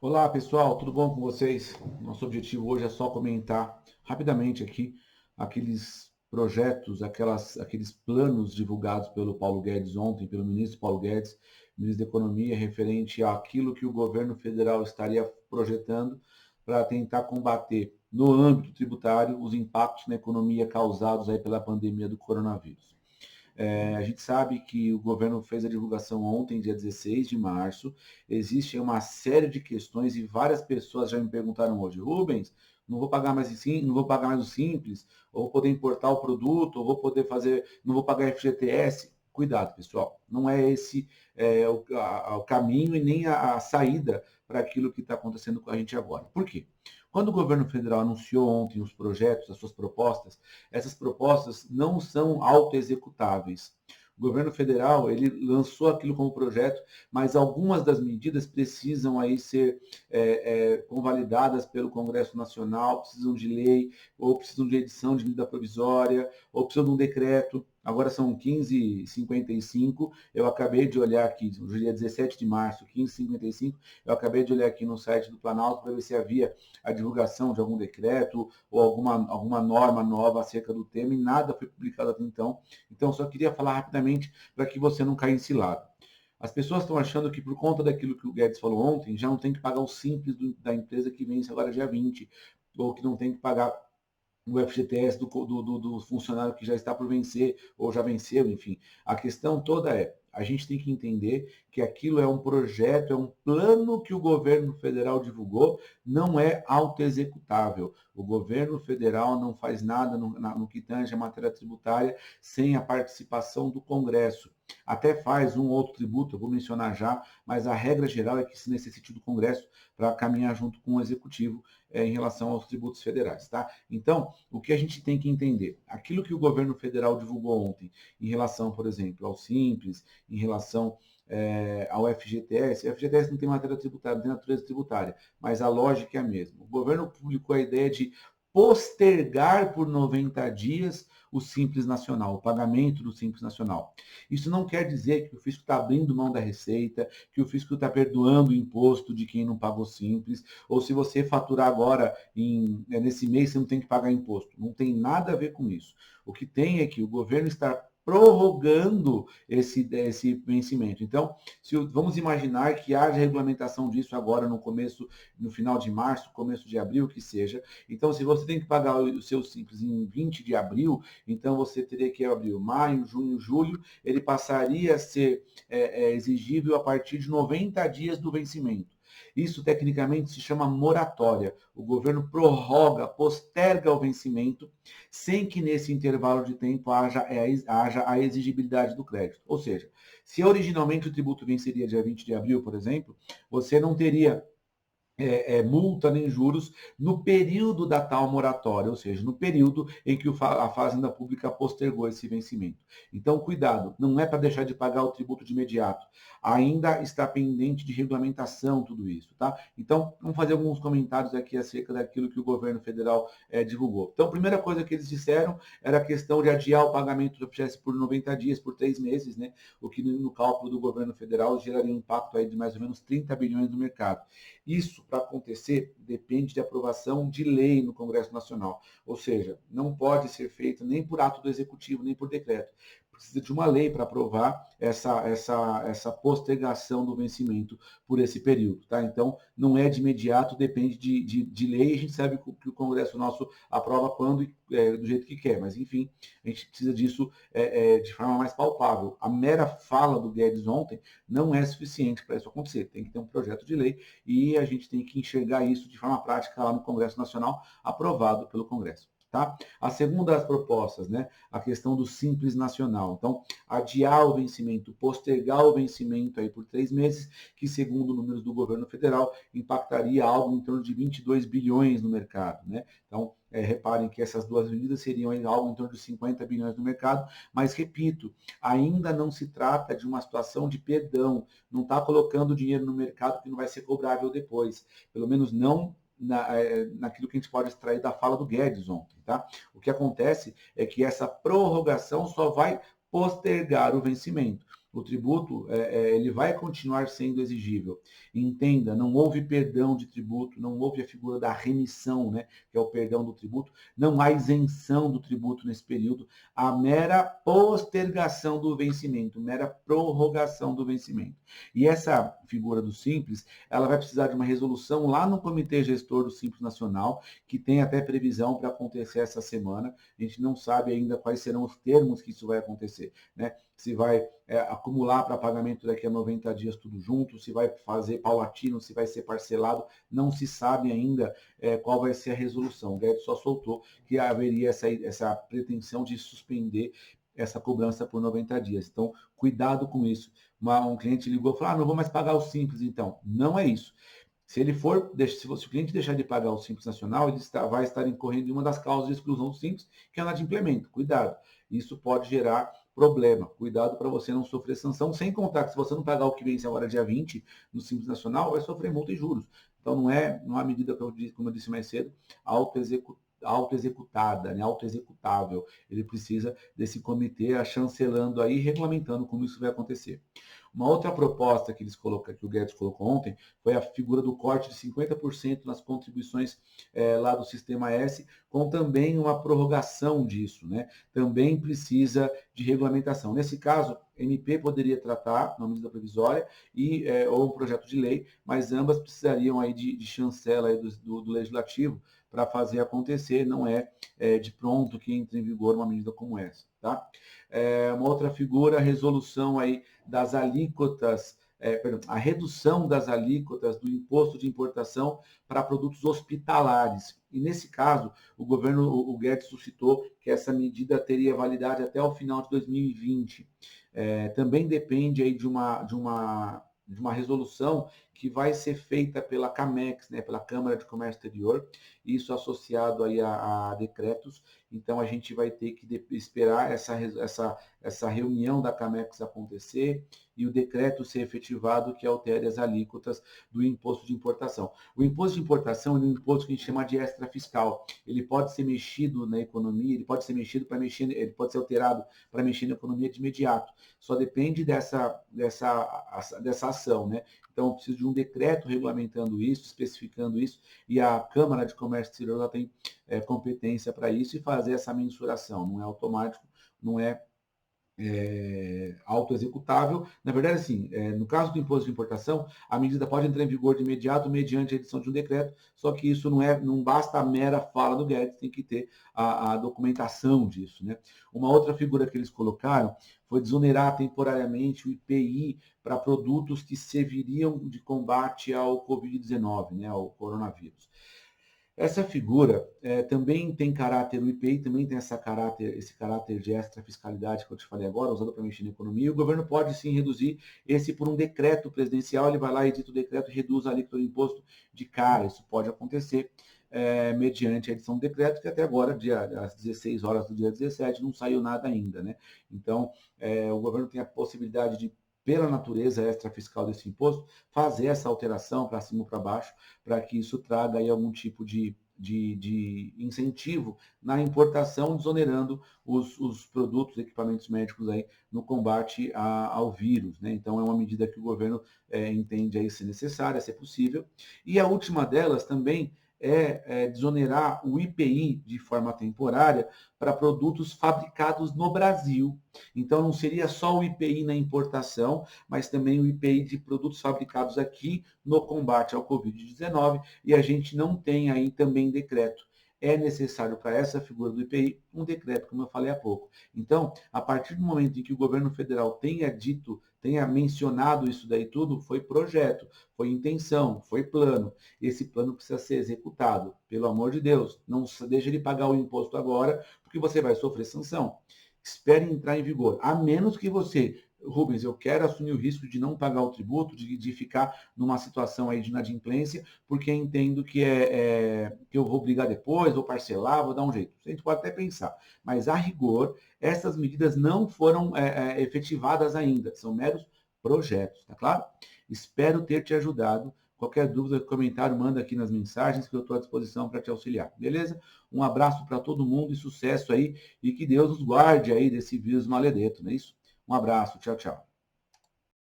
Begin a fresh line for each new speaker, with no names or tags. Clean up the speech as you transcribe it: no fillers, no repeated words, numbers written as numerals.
Olá pessoal, tudo bom com vocês? Nosso objetivo hoje é só comentar rapidamente aqui aqueles projetos, aqueles planos divulgados pelo Paulo Guedes ontem, pelo ministro Paulo Guedes, ministro da Economia, referente àquilo que o governo federal estaria projetando para tentar combater no âmbito tributário os impactos na economia causados aí pela pandemia do coronavírus. A gente sabe que o governo fez a divulgação ontem, dia 16 de março. Existe uma série de questões e várias pessoas já me perguntaram hoje, Rubens, não vou pagar mais não vou pagar mais o simples, ou vou poder importar o produto, ou vou poder fazer, não vou pagar FGTS. Cuidado, pessoal, não é esse o caminho e nem a saída para aquilo que está acontecendo com a gente agora. Por quê? Quando o governo federal anunciou ontem os projetos, as suas propostas, essas propostas não são autoexecutáveis. O governo federal ele lançou aquilo como projeto, mas algumas das medidas precisam aí ser convalidadas pelo Congresso Nacional, precisam de lei, ou precisam de edição de medida provisória, ou precisam de um decreto. Agora são 15h55, eu acabei de olhar aqui, no dia 17 de março, 15h55, eu acabei de olhar aqui no site do Planalto para ver se havia a divulgação de algum decreto ou alguma norma nova acerca do tema e nada foi publicado até então. Então, só queria falar rapidamente para que você não caia em cilada. As pessoas estão achando que por conta daquilo que o Guedes falou ontem, já não tem que pagar o simples da empresa que vence agora dia 20, ou que não tem que pagar o FGTS do funcionário que já está por vencer ou já venceu, enfim. A questão toda é, a gente tem que entender que aquilo é um projeto, é um plano que o governo federal divulgou, não é autoexecutável. O governo federal não faz nada no que tange a matéria tributária sem a participação do Congresso. Até faz um outro tributo, eu vou mencionar já, mas a regra geral é que se necessite do Congresso para caminhar junto com o Executivo em relação aos tributos federais, tá? Então, o que a gente tem que entender? Aquilo que o governo federal divulgou ontem, em relação, por exemplo, ao Simples, em relação ao FGTS, o FGTS não tem matéria tributária, não tem natureza tributária, mas a lógica é a mesma. O governo publicou a ideia de postergar por 90 dias o Simples Nacional, o pagamento do Simples Nacional. Isso não quer dizer que o fisco está abrindo mão da receita, que o fisco está perdoando o imposto de quem não pagou Simples, ou se você faturar agora nesse mês, você não tem que pagar imposto. Não tem nada a ver com isso. O que tem é que o governo está prorrogando esse vencimento. Então, vamos imaginar que haja regulamentação disso agora no final de março, começo de abril, que seja. Então, se você tem que pagar o seu Simples em 20 de abril, então você teria que abrir maio, junho, julho, ele passaria a ser exigível a partir de 90 dias do vencimento. Isso tecnicamente se chama moratória. O governo prorroga, posterga o vencimento, sem que nesse intervalo de tempo haja a exigibilidade do crédito. Ou seja, se originalmente o tributo venceria dia 20 de abril, por exemplo, você não teria multa nem juros no período da tal moratória, ou seja, no período em que a Fazenda Pública postergou esse vencimento. Então, cuidado, não é para deixar de pagar o tributo de imediato. Ainda está pendente de regulamentação tudo isso, tá? Então, vamos fazer alguns comentários aqui acerca daquilo que o governo federal divulgou. Então, a primeira coisa que eles disseram era a questão de adiar o pagamento do FGTS por 90 dias, por 3 meses, né? O que no cálculo do governo federal geraria um impacto aí de mais ou menos 30 bilhões no mercado. Isso, para acontecer, depende de aprovação de lei no Congresso Nacional. Ou seja, não pode ser feito nem por ato do Executivo, nem por decreto. Precisa de uma lei para aprovar essa postergação do vencimento por esse período. Tá? Então, não é de imediato, depende de lei. A gente sabe que o Congresso nosso aprova quando do jeito que quer. Mas, enfim, a gente precisa disso de forma mais palpável. A mera fala do Guedes ontem não é suficiente para isso acontecer. Tem que ter um projeto de lei e a gente tem que enxergar isso de forma prática lá no Congresso Nacional, aprovado pelo Congresso. Tá? A segunda das propostas, né, a questão do Simples Nacional. Então, adiar o vencimento, postergar o vencimento aí por 3 meses, que segundo números do governo federal, impactaria algo em torno de 22 bilhões no mercado. Né? Então, reparem que essas duas medidas seriam algo em torno de 50 bilhões no mercado, mas repito, ainda não se trata de uma situação de perdão, não está colocando dinheiro no mercado que não vai ser cobrável depois, pelo menos não naquilo que a gente pode extrair da fala do Guedes ontem. Tá? O que acontece é que essa prorrogação só vai postergar o vencimento. o tributo ele vai continuar sendo exigível. Entenda, não houve perdão de tributo, não houve a figura da remissão, né, que é o perdão do tributo, não há isenção do tributo nesse período, a mera postergação do vencimento, mera prorrogação do vencimento. E essa figura do Simples, ela vai precisar de uma resolução lá no Comitê Gestor do Simples Nacional, que tem até previsão para acontecer essa semana. A gente não sabe ainda quais serão os termos que isso vai acontecer, né? Se vai acumular para pagamento daqui a 90 dias tudo junto, se vai fazer paulatino, se vai ser parcelado, não se sabe ainda qual vai ser a resolução. O Guedes só soltou que haveria essa pretensão de suspender essa cobrança por 90 dias. Então, cuidado com isso. Um cliente ligou e falou, não vou mais pagar o Simples, então. Não é isso. Se o cliente deixar de pagar o Simples Nacional, ele vai estar incorrendo em uma das causas de exclusão do Simples, que é a inadimplemento. Cuidado. Isso pode gerar problema. Cuidado para você não sofrer sanção, sem contar que se você não pagar o que vence agora dia 20 no Simples Nacional, vai sofrer multa e juros. Então não é uma medida, como eu disse mais cedo, autoexecutada, né, autoexecutável. Ele precisa desse comitê chancelando aí, regulamentando como isso vai acontecer. Uma outra proposta que que o Guedes colocou ontem foi a figura do corte de 50% nas contribuições lá do Sistema S, com também uma prorrogação disso, né? Também precisa de regulamentação. Nesse caso, MP poderia tratar, uma medida provisória, ou um projeto de lei, mas ambas precisariam aí de chancela aí do Legislativo para fazer acontecer, não de pronto que entre em vigor uma medida como essa, tá? Uma outra figura, a resolução aí das alíquotas, a redução das alíquotas do imposto de importação para produtos hospitalares. E nesse caso, o Guedes suscitou que essa medida teria validade até o final de 2020. Também depende aí de uma resolução que vai ser feita pela CAMEX, né, pela Câmara de Comércio Exterior, isso associado aí a decretos. Então a gente vai ter que esperar essa reunião da CAMEX acontecer e o decreto ser efetivado que altere as alíquotas do imposto de importação. O imposto de importação é um imposto que a gente chama de extra fiscal. Ele pode ser mexido na economia, ele pode ser mexido para mexer, ele pode ser alterado para mexer na economia de imediato. Só depende dessa ação, né? Então, eu preciso de um decreto regulamentando isso, especificando isso, e a Câmara de Comércio Exterior ela tem competência para isso e fazer essa mensuração. Não é automático, não é autoexecutável. Na verdade, assim, no caso do imposto de importação, a medida pode entrar em vigor de imediato mediante a edição de um decreto, só que isso não basta a mera fala do Guedes, tem que ter a documentação disso, né? Uma outra figura que eles colocaram foi desonerar temporariamente o IPI para produtos que serviriam de combate ao Covid-19, né, ao coronavírus. Essa figura também tem caráter, o IPI também tem esse caráter de extra fiscalidade que eu te falei agora, usado para mexer na economia, e o governo pode sim reduzir esse por um decreto presidencial, ele vai lá, edita o decreto e reduz a alíquota do imposto de cara, isso pode acontecer mediante a edição do decreto, que até agora, às 16 horas do dia 17, não saiu nada ainda, né? Então, o governo tem a possibilidade de, pela natureza extrafiscal desse imposto, fazer essa alteração para cima ou para baixo, para que isso traga aí algum tipo de incentivo na importação, desonerando os produtos, equipamentos médicos aí no combate ao vírus, né? Então é uma medida que o governo entende aí ser necessária, ser possível. E a última delas também desonerar o IPI de forma temporária para produtos fabricados no Brasil. Então não seria só o IPI na importação, mas também o IPI de produtos fabricados aqui no combate ao Covid-19, e a gente não tem aí também decreto. É necessário para essa figura do IPI um decreto, como eu falei há pouco. Então, a partir do momento em que o governo federal tenha mencionado isso daí tudo, foi projeto, foi intenção, foi plano. Esse plano precisa ser executado. Pelo amor de Deus, não deixe ele pagar o imposto agora, porque você vai sofrer sanção. Espere entrar em vigor, a menos que você, Rubens, eu quero assumir o risco de não pagar o tributo, de ficar numa situação aí de inadimplência, porque entendo que que eu vou brigar depois, vou parcelar, vou dar um jeito. A gente pode até pensar, mas a rigor, essas medidas não foram efetivadas ainda, são meros projetos, tá claro? Espero ter te ajudado. Qualquer dúvida, comentário, manda aqui nas mensagens que eu estou à disposição para te auxiliar, beleza? Um abraço para todo mundo e sucesso aí, e que Deus nos guarde aí desse vírus maledeto, não é isso? Um abraço, tchau, tchau.